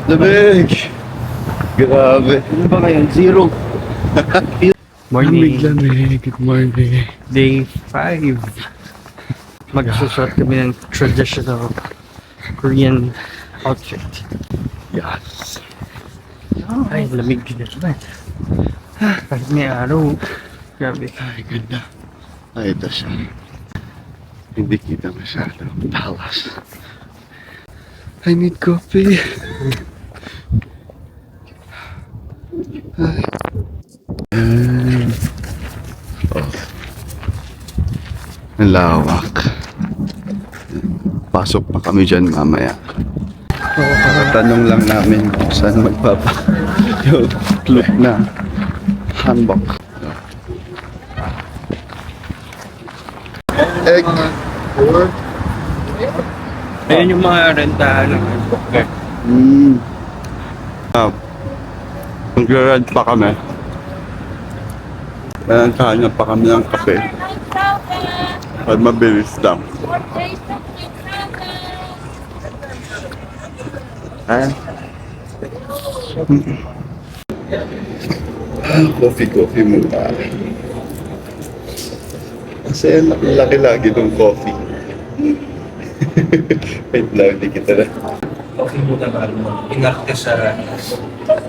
Lamig! Grabe. Ano ba ngayon? Zero. Morning. Lamig. Good morning. Day 5. Magsusot kami ng traditional Korean outfit. Yes. Ay, lamig na naman. Kahit may araw. Grabe. Ay, ganda. Ay, ito siya. Hindi kita masyado. Tawas. I need coffee. Ay. Ayan. Oh. Ang lawak. Pasok pa kami dyan mamaya. Tanong lang namin kung saan yung club na hanbok. Egg. Ayan yung mga rentahan ng okay. Mag-rent pa kami. Rentahan pa kami ng kape. At mabilis lang. Coffee muna. Kasi laki lagi ng coffee. Wait lang, di kita na. Okay muna ba? Inarte sa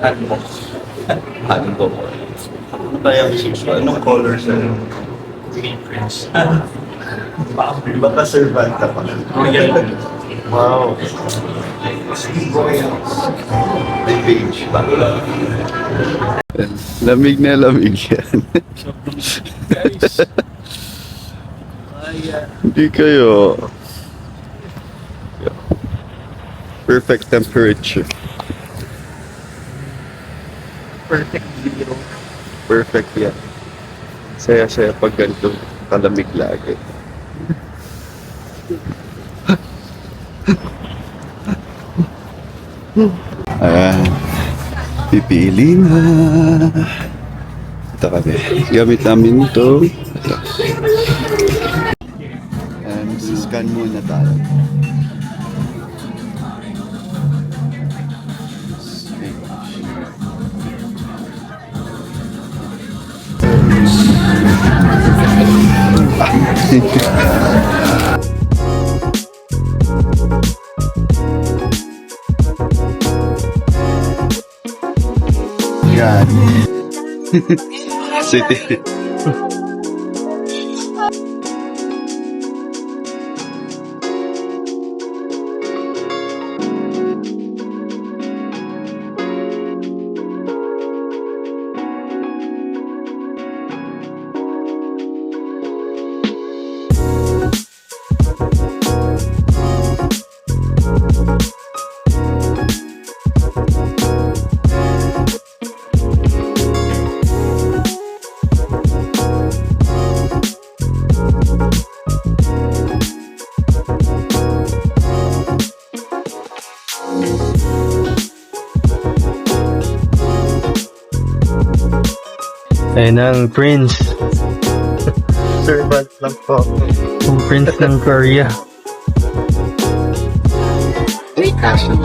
handbook. Handbook. Ano tayo usual? Anong color sa Green Prince. Baka servanta pa. Royal. Wow. May page pa. Lamig na lamig yan. Guys. Hindi kayo. Perfect temperature. Perfect zero. Perfect yan. Saya-saya pag ganito kalamig lagi. Ayan. Pipili na. Ito kami. Gamit namin ito. Ito. Ayan, scan muna tayo. Yan. City. Ayan ang Prince. Servant lang po. Ang Prince ng Korea. Fashion.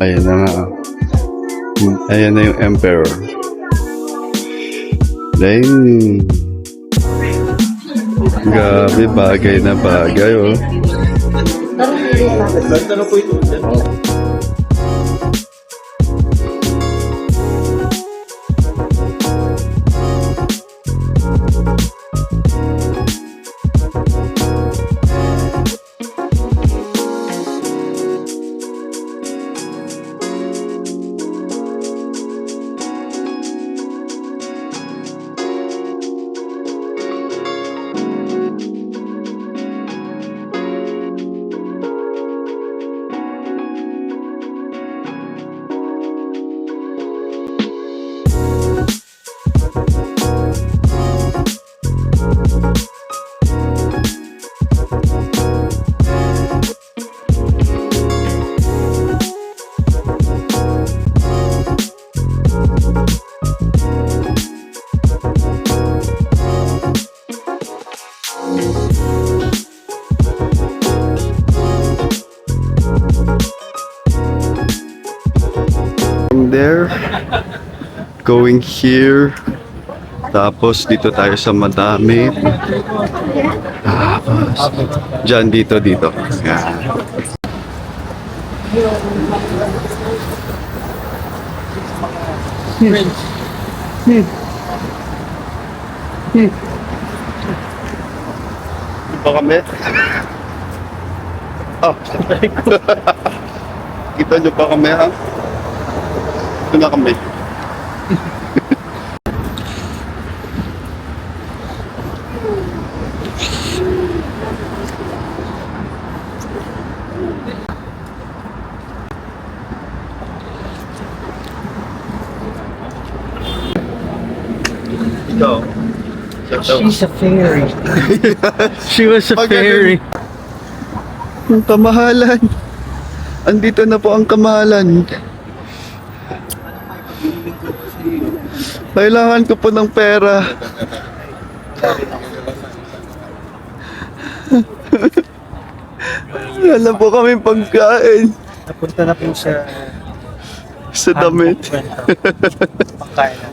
Ayan na nga. Ayan na yung Emperor. Dang. Grabe, bagay na bagay, oh. Tanong po ito. there. Going here. Tapos dito tayo sa Madami. Tapos dyan, dito. Yan. Di ba kami? Ah. Kita nyo pa kami, ha? Ito na kami. Ikaw. She's a fairy. She was a fairy. Ang kamahalan. Andito na po ang kamahalan. Kailangan ko po ng pera. Wala po kami pagkain. Napunta na po sa Damit. pagkain na.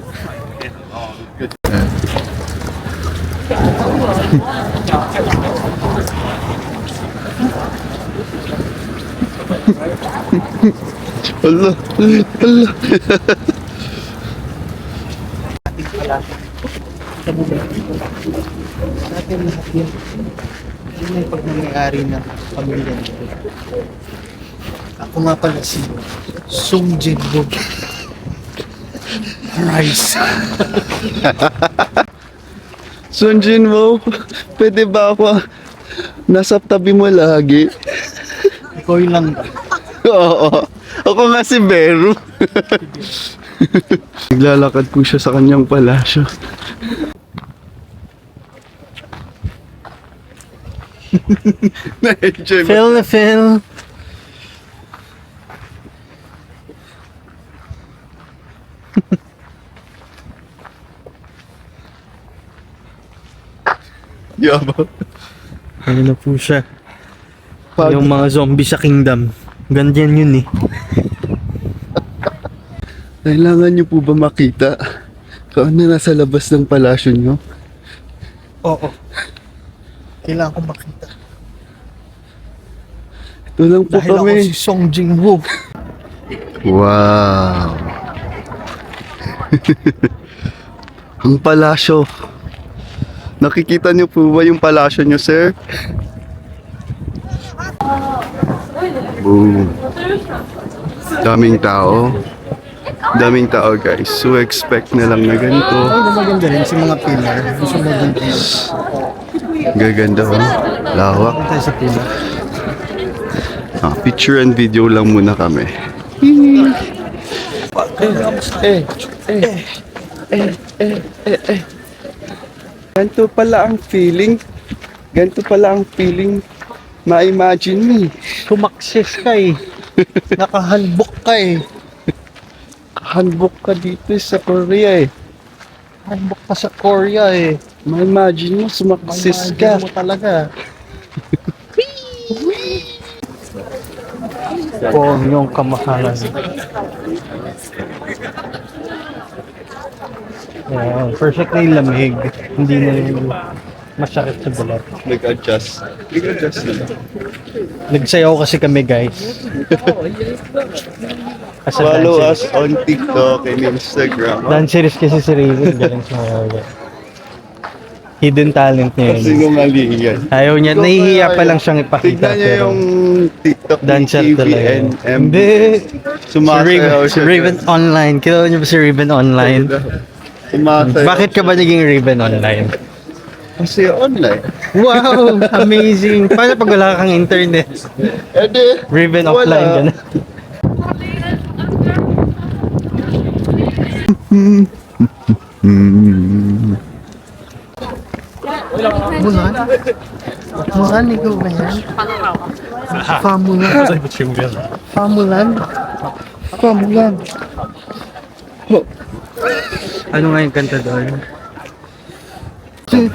Allah. Natin lahat yun. Yun ay pag nangyayari ng pamilya nito. Ako nga pala si Sung Jin-wook. Rice. Sunjin mo, pwede ba ako nasa tabi mo lagi? Ikaw yun lang ba? Oo. Ako nga si Beru. Naglalakad po siya sa kanyang palasyo. Na-enjoy mo. Phil na Phil. Yaba. Ano na po siya? Pag- Yung mga zombie sa kingdom. Ganyan yun eh. Kailangan niyo po ba makita kung ano nasa labas ng palasyo niyo? Oo. Kailangan ko makita. Ito lang po Dahil kami. ako si Song Jin-wook. Wow. Ang palasyo. Nakikita niyo po ba yung palasyo niyo, sir? Boom. Daming tao. Daming tao, guys. So expect na lang na ganito. Ay, maganda rin sa mga pillar. Gusto mo din tayo. Gaganda, oh. Lawak. Tayo sa pillar. Picture and video lang muna kami. Ganito pala ang feeling. Ganito pala ang feeling. Ma-imagine mo eh. Sumakses ka eh. Nakahanbok ka eh. Handbook ka dito sa Korea eh. Hanbok ka sa Korea eh. Ma-imagine mo, sumaksis ka. Imagine mo talaga. Po yung kamahalan. Ayan, perfect na yung lamig. Hindi na yung masakit sa balat. Nag-adjust. Nag-adjust na lang. Nagsayaw kasi kami guys. As a Follow dancer. us on TikTok and Instagram. Dancerist kasi si Raven. Galing sa mga hidden talent niya Kasi yun. mali yan. Ayaw niya. Nahihiya pa lang siyang ipakita. Tignan niyo pero yung TikTok ni dancer talaga. TVNM. Hindi. Si Sumasayaw Raven, si siya. Raven Online. Kilala niyo ba si Raven Online? Sumasayaw. Bakit ka ba naging Raven Online? Kasi online. Wow! Amazing! Paano pag wala kang internet? Ede. Raven Wala. offline ka na. Mulan? Mulan, ikaw ba yan? Famulan? Famulan? Famulan? Ano nga yung kanta doon? The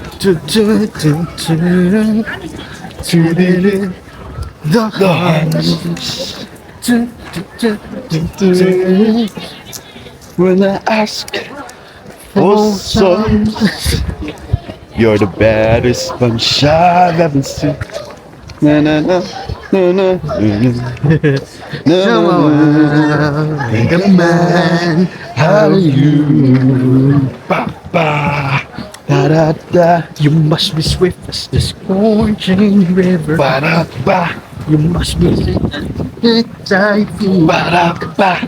when I ask for some. You're the baddest bunch I've ever seen. Na na na na na na na. Make a man How are you? Ba ba da da da. You must be swift as the scorching river. Ba da ba You must be typhoon. ba da ba.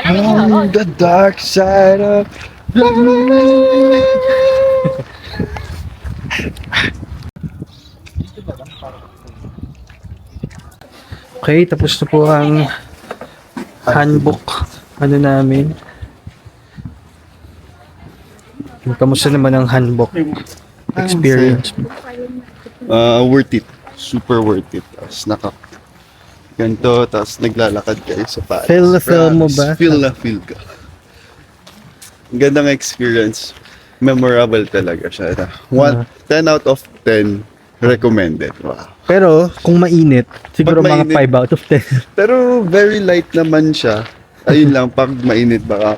On the dark side of Okay, tapos na po ang handbook namin. Kamusta naman ang handbook experience mo? worth it. Super worth it. Tapos ganito, tapos naglalakad kayo sa Paris. Feel na feel mo Promise. ba? Feel na feel ka. Ang gandang experience. Memorable talaga siya. 10 out of 10 recommended. Wow. Pero kung mainit, siguro Pag mga mainit- 5 out of 10. Pero very light naman siya. Ayun lang, pag mainit baka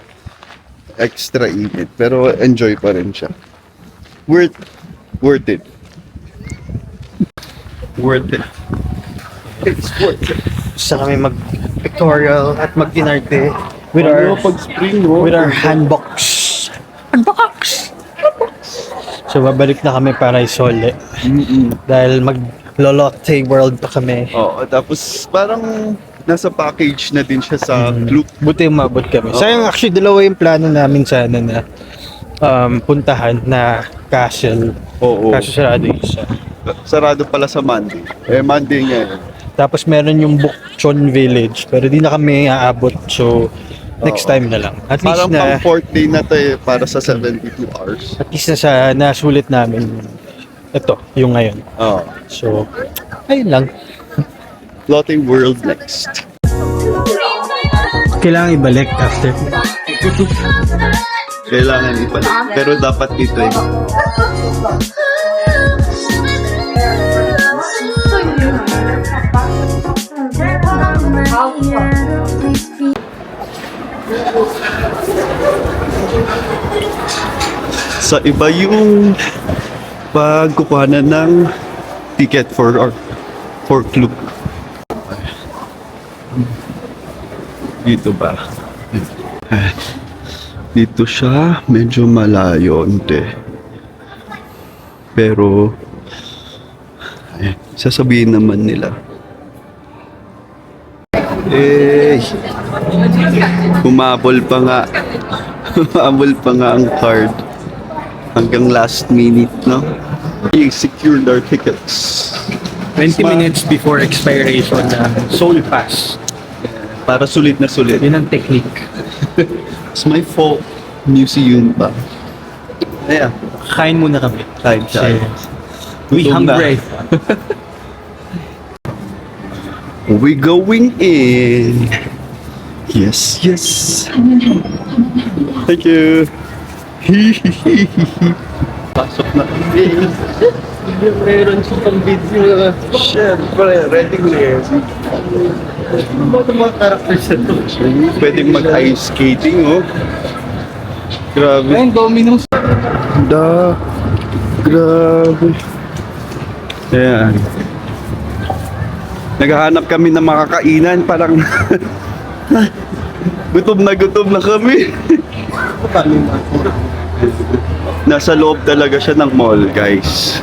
extra init. Pero enjoy pa rin siya. Worth it. Worth it. It's worth it. Gusto kami mag-pictorial at mag-inarte with spring with our handbooks. Handbooks! So babalik na kami para Isole dahil mag-Lolotte World pa kami. Oo, tapos parang nasa package na din siya sa Klook. Buti umabot kami. Sayang actually dalawa yung plano namin sana na puntahan na castle. Oo. Kaso sarado yung isa. Sarado pala sa Monday. Monday ngayon. Tapos meron yung Bukchon Village pero di na kami aabot. So next time na lang. At least Parang na pang 4th day na to para sa 72 hours. at least nasulit namin ito yung ngayon. Oo. So ayun lang. Floating World next. Kailangan ibalik after. Kailangan ibalik. Pero dapat dito eh. Sa iba yung pagkukuhanan ng ticket for Klook. Dito ba? Dito siya, medyo malayo unti. Pero sasabihin naman nila. Humabol pa nga. Humabol pa nga ang card. Hanggang last minute, no? We secured our tickets. 20 minutes before expiration na Soul Pass. Para sulit na sulit. Yun ang technique. It's my fault. Museum pa. Ayan. Kain muna kami. Kain tayo. We Gutom na. hungry. We going in. Yes, yes. Thank you. Pasok na kami. Meron sa pang-video. Siyempre, ready ready. Ano ba itong mga characters na to? Pwedeng mag-ice skating, oh. Grabe. Ayun, Domino's. Grabe. Ayan. Naghahanap kami ng makakainan, parang gutom na kami. Nasa loob talaga siya ng mall, guys.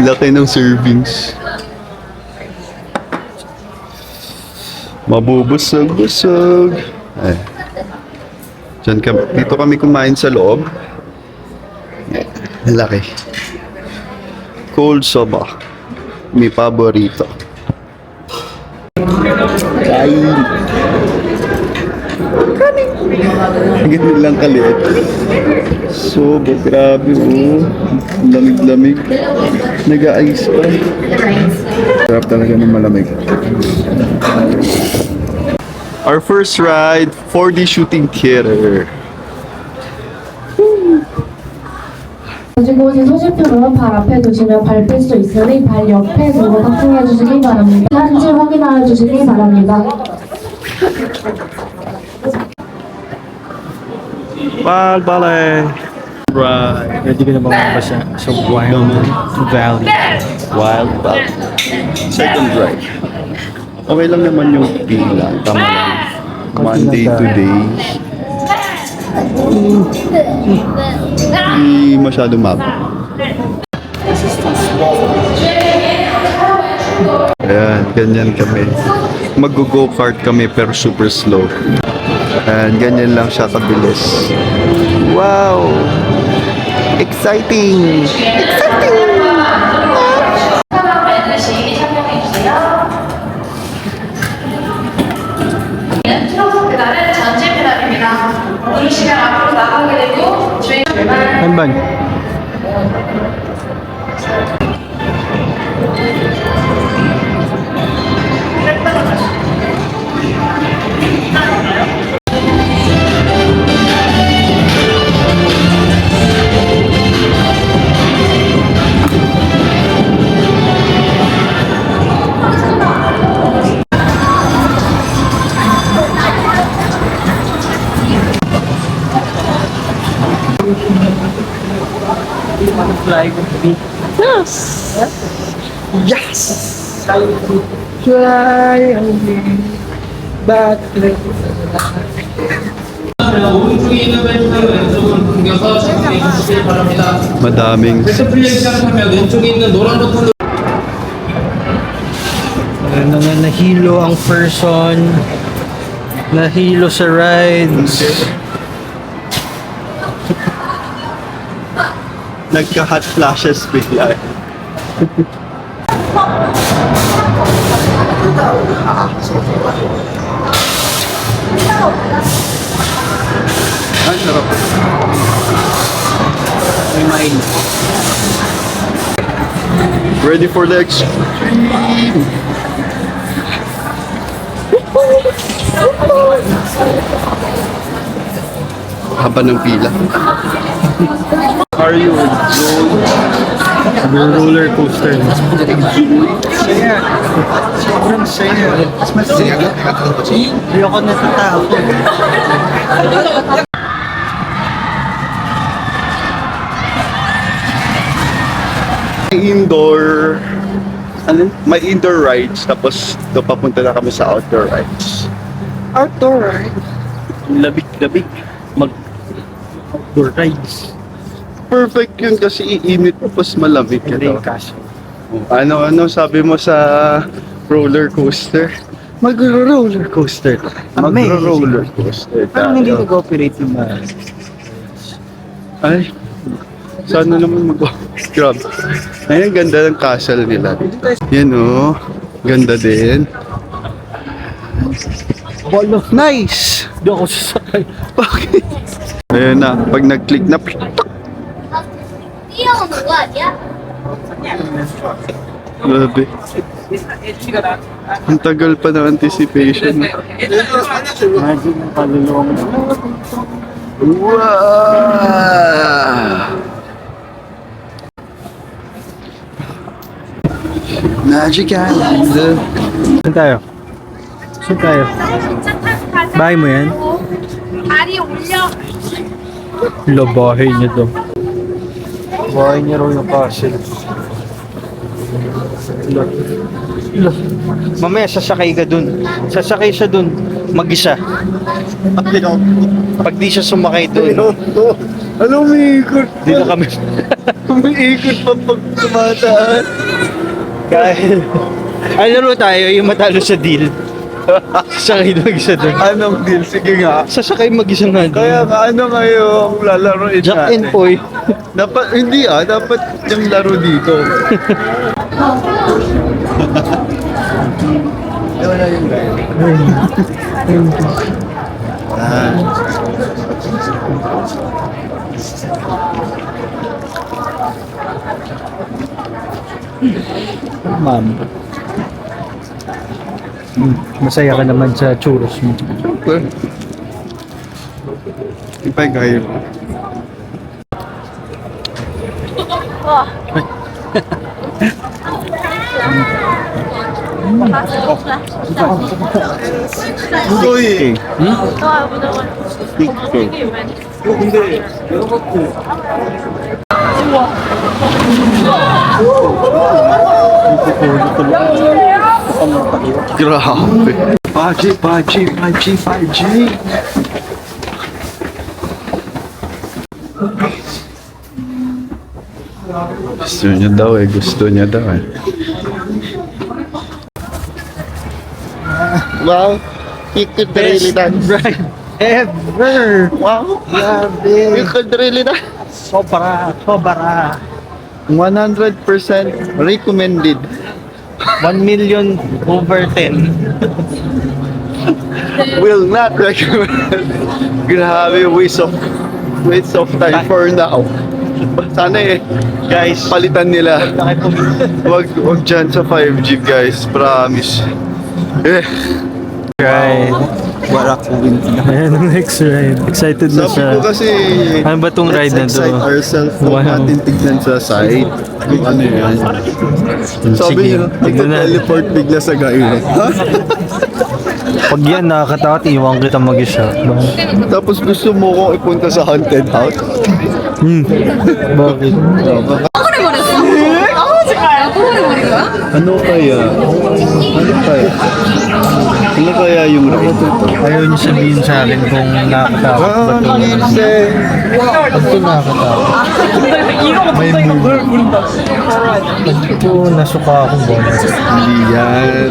Laki ng servings. Mabubusog-busog. Ay. Dito kami kumain sa loob. Laki. Cold soba. Mi paborito. Kain. Ganun lang kaliit. Sobo, grabe oh. Lamig-lamig. Nag-a-ice pa. Sarap talaga ng malamig. Our first ride, 4D shooting theater. 가지고 오신 소지품은 발 앞에 두시면 밟힐 수 있으니 발 옆에 두고 탑승해 주시기 바랍니다. 한지 확인하여 주시기 바랍니다. Wild Ballet. Right. Pwede ka na bang sa Wild Valley? Wild Ballet. Second ride. Okay lang naman yung pila. Tama lang. Monday to day. Hindi masyado mapa. Ayan, ganyan kami. Mag-go kart kami pero super slow. Ayan, ganyan lang siya kabilis. Wow! Exciting! Exciting! 트럭 페달은 전진 페달입니다. 누르시면 앞으로 나가게 되고 주행 출발. Hanban. Fly with me. Yes! Fly away. Back to the 오른쪽에 있는 벨트를 왼쪽으로 당겨서 착용해 주시길 바랍니다. Madaming 벨트 풀리기 시작하면 왼쪽에 있는 노란 버튼을 nahilo ang person. Nahilo sa rides. nagka-hot flashes bigla. Ay, sarap. Ready for the extreme. Haba ng pila. Are you The roller coaster. Saya. Sobrang saya. Hindi ako natatakot. may indoor may indoor rides tapos papunta na kami sa outdoor rides. Outdoor ride. Labig-labig. Outdoor rides. Perfect yun kasi iinit tapos malamig ka Hindi daw. kaso. Ano sabi mo sa roller coaster? Mag-roller coaster. Mag-roller coaster. Parang hindi tayo. nag-operate yung mga... Ay, sana naman mag-grab. Ay, ang ganda ng castle nila. Yan oh, ganda din. Bolo. Nice! Hindi ako sasakay. Bakit? Ayun na, pag nag-click na, grabe. Ang tagal pa ng anticipation. Imagine yung kaluluwa mo. Wow! Magic Island. Saan tayo? Saan tayo? Bahay mo yan? 다리 올려. Lo, bahay niya to. Bahay niya raw yung castle. Lo. Lo. Mamaya sasakay ka dun. Sasakay siya dun. Mag-isa. Pag di siya sumakay dun, Ano, umiikot di na kami. Umiikot pa pag tumataan. Dahil, ay laro tayo yung matalo sa deal. Sasakay mag-isa dun. Anong deal? Sige nga. Sasakay mag-isa nga dun. Kaya nga, ano kayo ang lalaroin Jack and natin? Poy. Dapat, hindi dapat yung laro dito. Wala yung guy. Ma'am. Masaya ka naman sa churros mo. Super. Ipay kayo. Uy! TikTok. Grabe. 5G. Gusto niya daw eh. Wow, you could really dance. Ride ever! Wow, Grabe! you could really dance. Sobra! 100% recommended. 1 million over 10. Will not recommend. Grabe, waste of time for now. Sana guys, palitan nila. Wag dyan sa 5G guys, promise. Ride. Ayan ang next ride. Excited na Sabi siya. ko kasi, Ano ba tong ride na let's to? excite ourselves. Huwag Wow. natin tignan sa side. Kung ano yan. Sabi Sige, niyo, tignan na. teleport bigla sa gairo. Pag yan nakakatakot, iwan kita mag-isa. Tapos gusto mo kong ipunta sa haunted house? Bakit? Ano kaya? Ano kaya yung ride na to? Ayaw niyo sabihin sa akin kung nakakatakot ba ito. Pag ito nakakatakot. May move. Pag ito nasuka akong bonus. Hindi yan.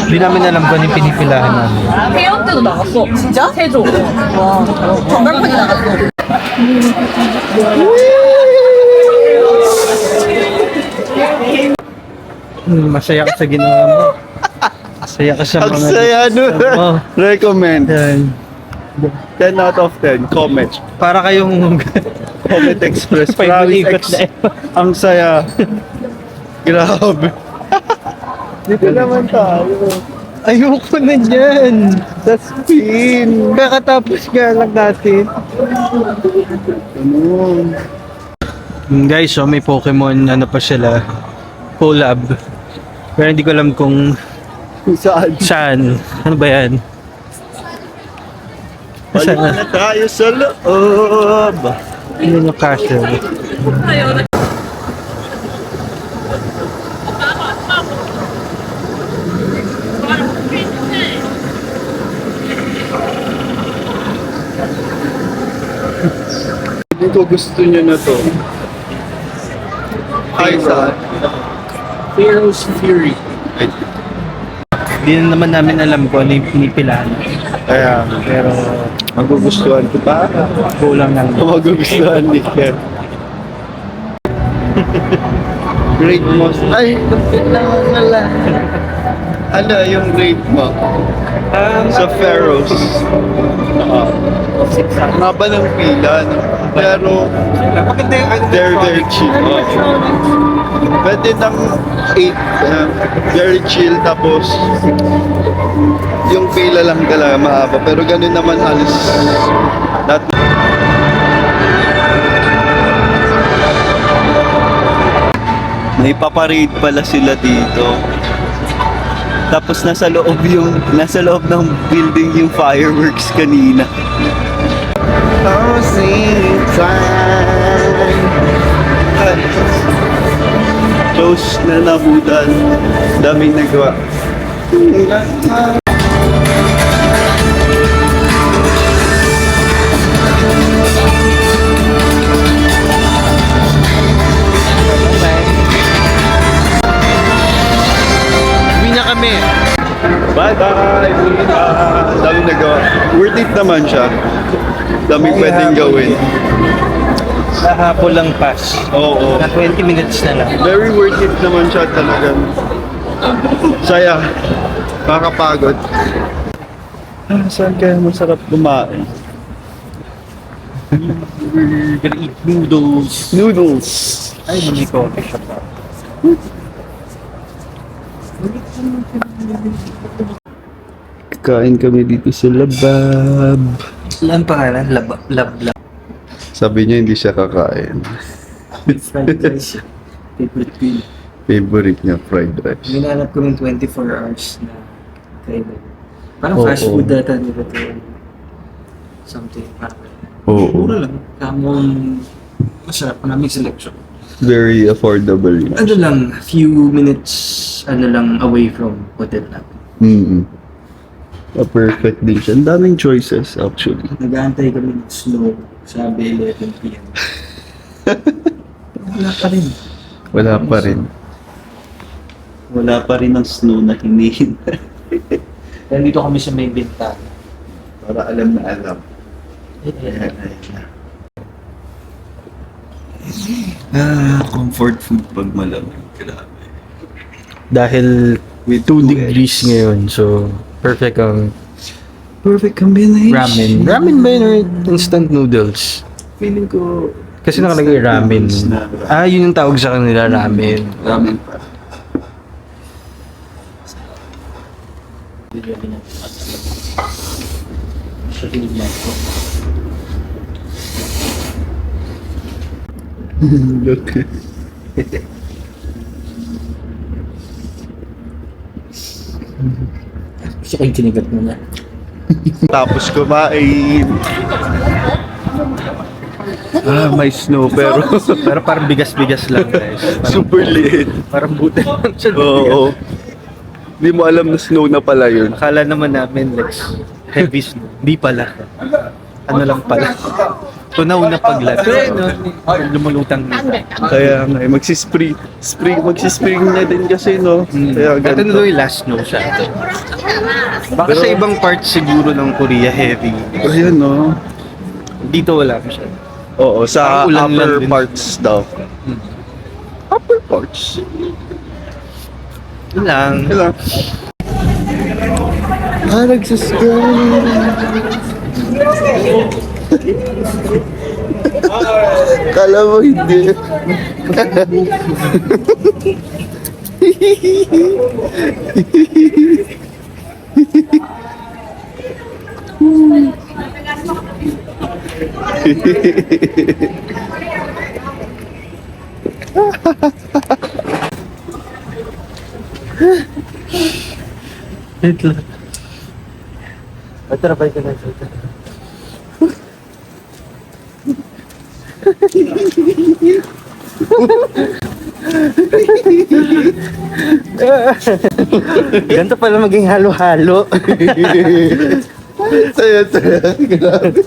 Hindi namin alam kung ano yung pinipilahan namin. 회원 때도 나갔어. 진짜? 세조. 와, 전날까지 나갔어. Masaya ka sa ginawa mo. Masaya ka sa Ang mga... saya nun. Oh. Recommend. Yan. 10 out of 10. Comment. Para kayong... Comment Express. Paikot-ikot Promise na X. Ang saya. Grabe. Dito naman tayo. Ayoko na dyan. Sa spin. Kakatapos nga lang natin. Ano? Guys, so may Pokemon, ano pa sila, collab. Pero hindi ko alam kung Saan? saan. Ano ba yan? Balik na tayo sa loob. Ano yung castle? Hindi ko gusto niya na to. Ay, saan? Pharaoh's Fury. Hindi na naman namin alam kung ano yung pinipilahan. Kaya, Pero magugustuhan ko ba? kulang lang. Magugustuhan ni Ken. Grade mo. Ay, kapit naman wala. Ano yung grade mo? Sa Pharaohs. Nga ba ng pila? No? Pero, they're chill. Pwede ng 8. Very chill. Tapos, yung pila lang talaga mahaba. Pero ganun naman halos. May paparade pala sila dito. Tapos nasa loob ng building yung fireworks kanina. Closing time. Close na nabutan. Daming nagawa. Uwi na kami. Bye-bye! Daming nagawa. Worth it naman siya. Daming pwedeng gawin. Kahapon lang pass. Oo. Na 20 minutes na lang. Very worth it naman siya talagang. Saya. Makakapagod. Saan kaya masarap kumain? We're gonna eat noodles. Noodles. Ay, hindi ko okay siya pa. Kain kami dito sa Labab. Ilan pangalan? Lab. Sabi niya hindi siya kakain. Fried rice. Favorite ko yun. Favorite niya, fried rice. Ginanap ko ng 24 hours na kainan. Parang Oo. fast food data nila to. Something parang Oo. mura lang. Kamong masarap. Maraming selection. Very affordable yun. Ano lang, few minutes away from hotel natin. Mm-mm. Perfect din siya. Ang daming choices actually. Nag-aantay kami ng snow sa 11 p.m. Wala pa rin. Wala pa rin. Wala pa rin ang snow na hinihintay. Nandito kami sa may bintana. Para alam na alam. Ayan, ayan. Comfort food pag malamig. Grabe. Dahil With 2 2 degrees eggs. ngayon, so perfect ang Perfect combination. ramen. Ramen ba yun or instant noodles? Feeling ko... Kasi nakalagay ramen. Na, Yun yung tawag sa kanila, ramen. ramen pa. Sa Pilipinas ko. Look. Gusto ko yung kinigat mo na. Tapos kumain. May snow pero Pero parang bigas-bigas lang, guys. super liit. Parang buti lang siya. Oo. Hindi mo alam na snow na pala yun. Akala naman namin, Lex, heavy snow. Hindi pala. Ano lang pala. Tunaw na paglat. Lumulutang na. Kaya nga, magsispring na din kasi, no? Kaya Ito na daw yung last snow siya. Baka sa ibang parts siguro ng Korea, heavy. Ayan, no? Dito wala masyado. Oo, sa Parang ulan lang upper din. parts daw. Upper parts? Yun lang. Kailan? Kala mo hindi. Wait lang. Tara, balik ka na. Ganito pala maging halo-halo. Saya. Grabe.